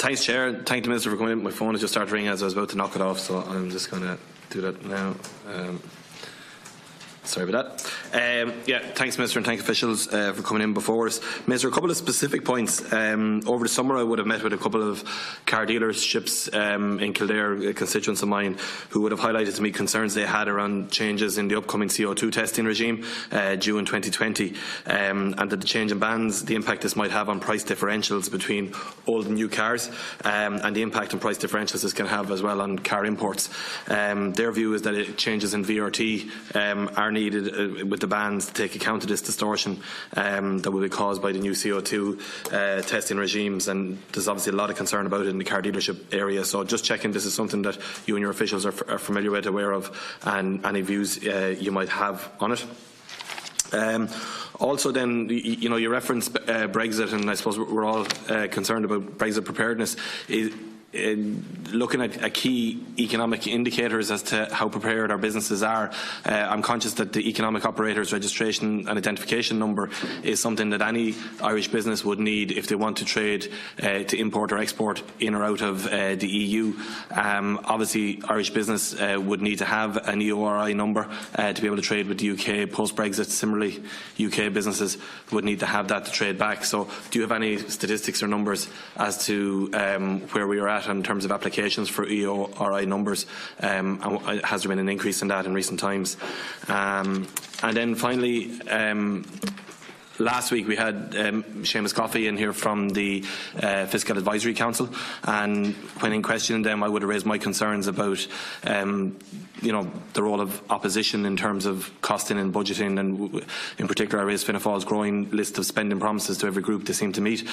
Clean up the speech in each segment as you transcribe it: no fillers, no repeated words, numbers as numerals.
Thanks, Chair. Thank the Minister for coming in. My phone has just started ringing as I was about to knock it off, so I'm just going to do that now. Sorry about that. Thanks, Minister, and thank officials for coming in before us. Minister, a couple of specific points. Over the summer, I would have met with a couple of car dealerships in Kildare, constituents of mine, who would have highlighted to me concerns they had around changes in the upcoming CO2 testing regime due in 2020, and that the change in bans, the impact this might have on price differentials between old and new cars, and the impact on price differentials this can have as well on car imports. Their view is that changes in VRT are needed with the bans to take account of this distortion that will be caused by the new CO2 testing regimes, and there's obviously a lot of concern about it in the car dealership area. So just checking this is something that you and your officials are familiar with, aware of, and any views you might have on it. Also then, you referenced Brexit, and I suppose we're all concerned about Brexit preparedness. Looking at key economic indicators as to how prepared our businesses are, I'm conscious that the economic operators registration and identification number is something that any Irish business would need if they want to trade, to import or export in or out of the EU. Obviously, Irish business would need to have an EORI number to be able to trade with the UK post-Brexit. Similarly, UK businesses would need to have that to trade back. So do you have any statistics or numbers as to where we are at in terms of applications for EORI numbers, and has there been an increase in that in recent times? And then finally, last week we had Seamus Coffey in here from the Fiscal Advisory Council, and when in questioning them I would have raised my concerns about the role of opposition in terms of costing and budgeting, and in particular I raised Fianna Fáil's growing list of spending promises to every group they seem to meet,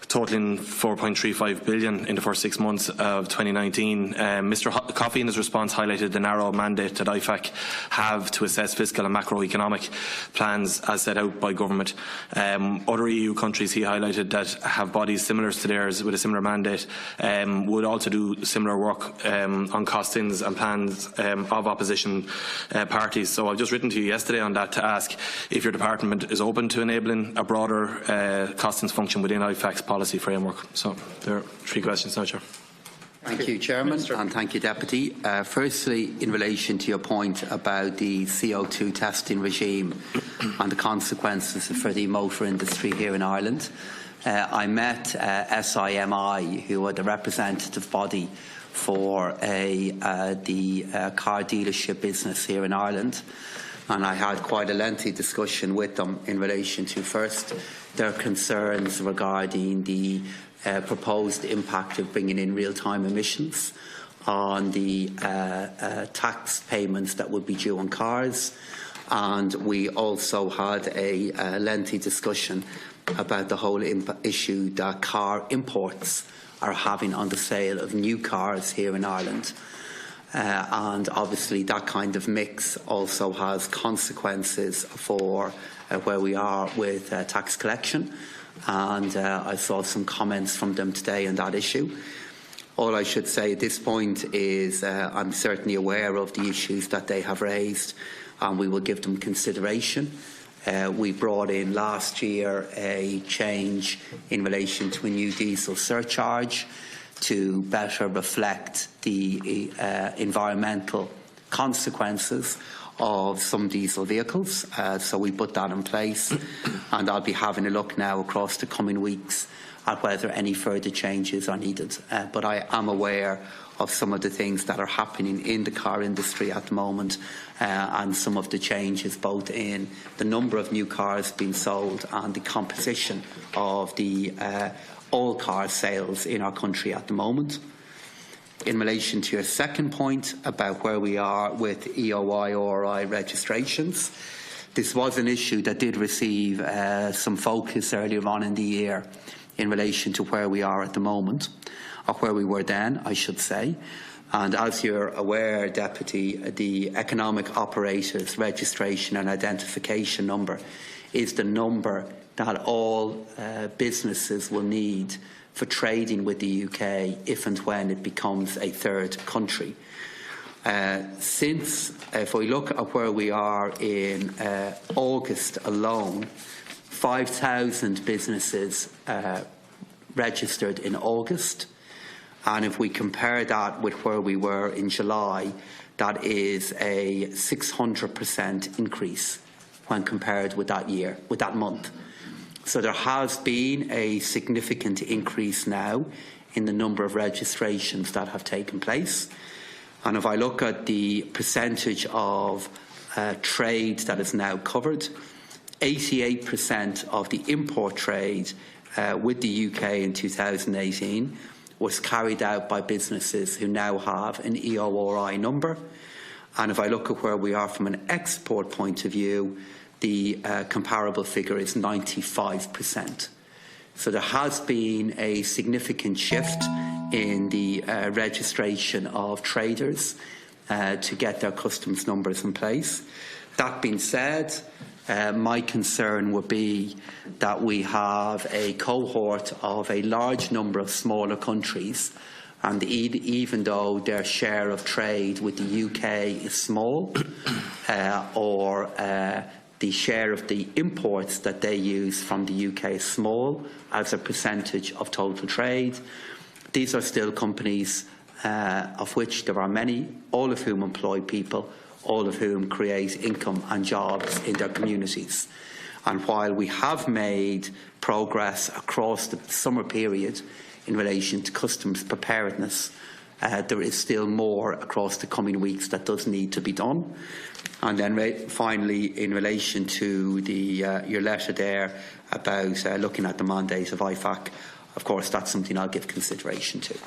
totalling 4.35 billion in the first 6 months of 2019. Mr Coffey in his response highlighted the narrow mandate that IFAC have to assess fiscal and macroeconomic plans as set out by government. Other EU countries, he highlighted, that have bodies similar to theirs with a similar mandate would also do similar work on costings and plans of opposition parties. So I've just written to you yesterday on that to ask if your department is open to enabling a broader costings function within IFAC's policy framework. So there are 3 questions now, Chair. Thank you, Chairman, and thank you, Deputy. Firstly, in relation to your point about the CO2 testing regime and the consequences for the motor industry here in Ireland, I met SIMI, who are the representative body for the car dealership business here in Ireland, and I had quite a lengthy discussion with them in relation to, first, their concerns regarding the proposed impact of bringing in real-time emissions on the tax payments that would be due on cars, and we also had a lengthy discussion about the whole issue that car imports are having on the sale of new cars here in Ireland. And obviously that kind of mix also has consequences for where we are with tax collection, and I saw some comments from them today on that issue. All I should say at this point is I'm certainly aware of the issues that they have raised, and we will give them consideration. We brought in last year a change in relation to a new diesel surcharge to better reflect the environmental consequences of some diesel vehicles. So we put that in place, and I'll be having a look now across the coming weeks at whether any further changes are needed. But I am aware of some of the things that are happening in the car industry at the moment, and some of the changes both in the number of new cars being sold and the composition of the all car sales in our country at the moment. In relation to your second point about where we are with EOI registrations, this was an issue that did receive some focus earlier on in the year in relation to where we are at the moment, or where we were then, I should say. And as you're aware, Deputy, the Economic Operators Registration and Identification Number is the number that all businesses will need for trading with the UK if and when it becomes a third country. If we look at where we are in August alone, 5,000 businesses registered in August. And if we compare that with where we were in July, that is a 600% increase when compared with that year, with that month. So there has been a significant increase now in the number of registrations that have taken place. And if I look at the percentage of trade that is now covered, 88% of the import trade with the UK in 2018 was carried out by businesses who now have an EORI number. And if I look at where we are from an export point of view, the comparable figure is 95%. So there has been a significant shift in the registration of traders to get their customs numbers in place. That being said, my concern would be that we have a cohort of a large number of smaller countries, and even though their share of trade with the UK is small, or the share of the imports that they use from the UK is small as a percentage of total trade, these are still companies of which there are many, all of whom employ people, all of whom create income and jobs in their communities. And while we have made progress across the summer period in relation to customs preparedness, there is still more across the coming weeks that does need to be done. And then finally, in relation to your letter there about looking at the mandate of IFAC, of course, that's something I'll give consideration to.